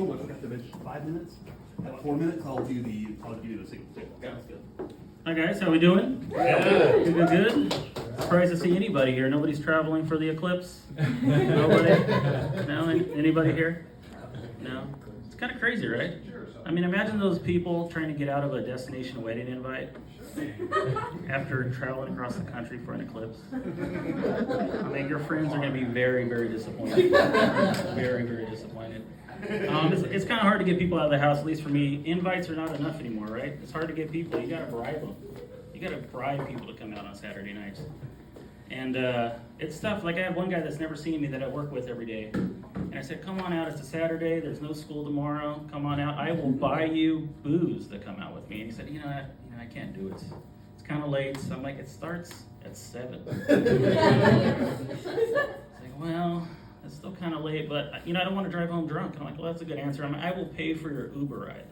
Cool, we'll got the bench 5 minutes. At 4 minutes, I'll give you the signal. Sounds good. Hi guys, how we doing? Good. Good. Surprised to see anybody here. Nobody's traveling for the eclipse? Nobody? No? Anybody here? No? It's kind of crazy, right? I mean, imagine those people trying to get out of a destination wedding invite after traveling across the country for an eclipse. I mean, your friends are going to be very, very disappointed. Very, very disappointed. It's kind of hard to get people out of the house, at least for me. Invites are not enough anymore, right? It's hard to get people. You got to bribe them. You got to bribe people to come out on Saturday nights. And it's tough. Like I have one guy that's never seen me that I work with every day. And I said, come on out. It's a Saturday. There's no school tomorrow. Come on out. I will buy you booze to come out with me. And he said, I can't do it. It's kind of late. So I'm like, it starts at 7. It's like, well, it's still kind of late, but I don't want to drive home drunk. I'm like, well, that's a good answer. I will pay for your Uber ride.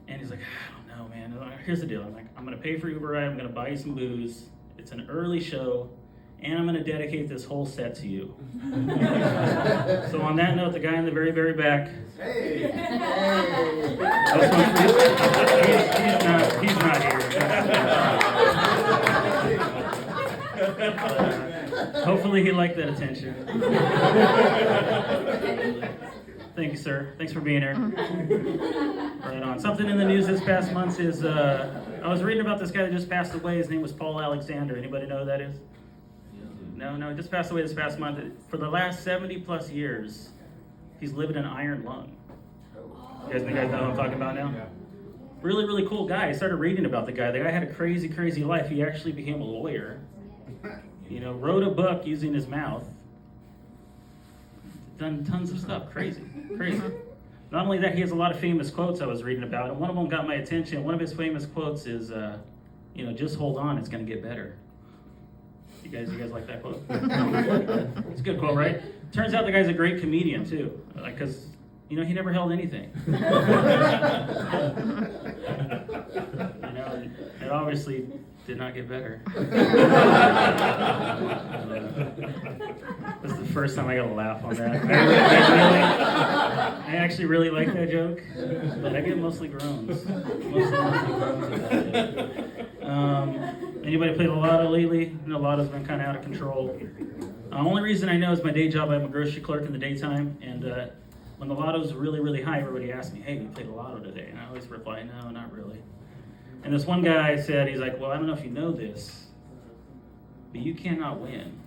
And he's like, I don't know, man. Here's the deal. I'm like, I'm going to pay for your Uber ride. I'm going to buy you some booze. It's an early show, and I'm going to dedicate this whole set to you. So on that note, the guy in the very, very back. Hey! This one's for you. He's not here. Hopefully he liked that attention. Thank you, sir. Thanks for being here. Right on. Something in the news this past month is, I was reading about this guy that just passed away. His name was Paul Alexander. Anybody know who that is? No, he just passed away this past month. For the last 70 plus years, he's lived an iron lung. You guys know what I'm talking about now? Yeah. Really, really cool guy. I started reading about the guy. The guy had a crazy, crazy life. He actually became a lawyer. Wrote a book using his mouth. Done tons of stuff. Crazy. Not only that, he has a lot of famous quotes I was reading about, and one of them got my attention. One of his famous quotes is, just hold on, it's going to get better. You guys like that quote? It's a good quote, right? Turns out the guy's a great comedian too, because he never held anything. It obviously did not get better. This is the first time I got a laugh on that. I actually really like that joke, but I get mostly groans. Anybody played the lotto lately? The lotto's been kind of out of control. Only reason I know is my day job. I'm a grocery clerk in the daytime, and when the lotto's really, really high, everybody asks me, hey, we played the lotto today? And I always reply, no, not really. And this one guy said, he's like, well, I don't know if you know this, but you cannot win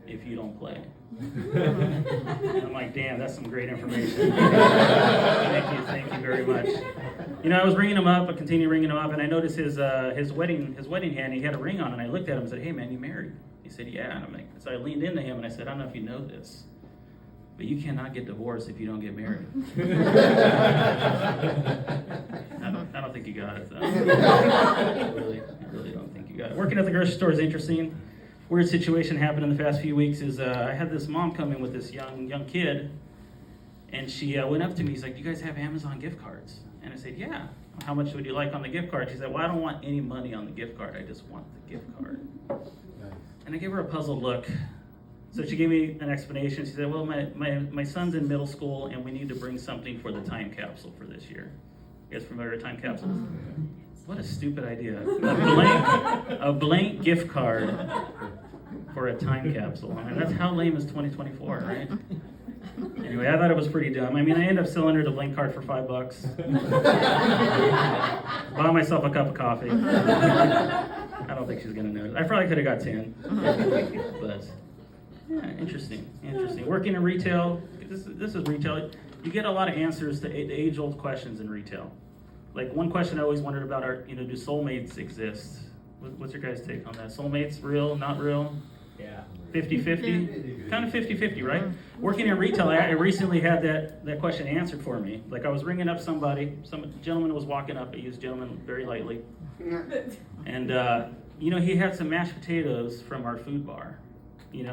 if you don't play. And I'm like, damn, that's some great information. Thank you very much. I was ringing him up, I continued ringing him up, and I noticed his wedding hand, he had a ring on, and I looked at him and said, hey man, you married? He said, yeah. And I'm like, so I leaned into him and I said, I don't know if you know this, but you cannot get divorced if you don't get married. I don't think you got it though. I really don't think you got it. Working at the grocery store is interesting. Weird situation happened in the past few weeks is I had this mom come in with this young kid, and she went up to me. She's like, "Do you guys have Amazon gift cards?" And I said, "Yeah." "How much would you like on the gift card?" She said, "Well, I don't want any money on the gift card. I just want the gift card." Nice. And I gave her a puzzled look. So she gave me an explanation. She said, "Well, my son's in middle school, and we need to bring something for the time capsule for this year." You guys familiar with time capsules? What a stupid idea. A blank gift card for a time capsule. I mean, that's how lame is 2024, right? Anyway, I thought it was pretty dumb. I mean, I ended up selling her the blank card for $5. Bought myself a cup of coffee. I don't think she's gonna notice. I probably could have got 10. But yeah, interesting. Working in retail, this is retail. You get a lot of answers to age-old questions in retail. Like one question I always wondered about are, do soulmates exist? What's your guys' take on that? Soulmates, real, not real? Yeah. 50-50? Kind of 50-50, right? Working in retail, I recently had that question answered for me. Like I was ringing up somebody, some gentleman was walking up, I use gentleman very lightly. And, he had some mashed potatoes from our food bar.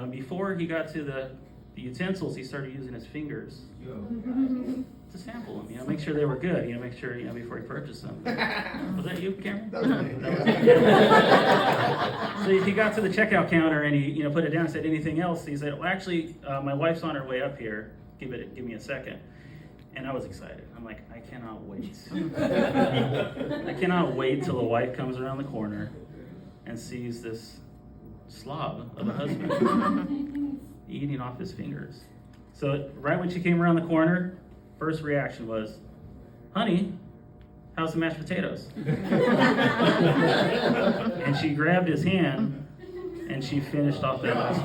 Before he got to the utensils, he started using his fingers to sample them, make sure they were good, make sure, before he purchased them. Was that you, Cameron? That was me. So he got to the checkout counter and he, put it down and said, anything else? He said, well, actually, my wife's on her way up here. give me a second. And I was excited. I'm like, I cannot wait. I cannot wait till the wife comes around the corner and sees this slob of a husband eating off his fingers. So right when she came around the corner, first reaction was, honey, how's the mashed potatoes? And she grabbed his hand and she finished off that last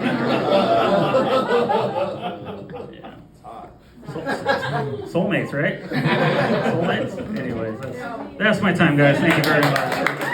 finger. Yeah. Soulmates, right? Soulmates? Anyways, that's my time, guys. Thank you very much.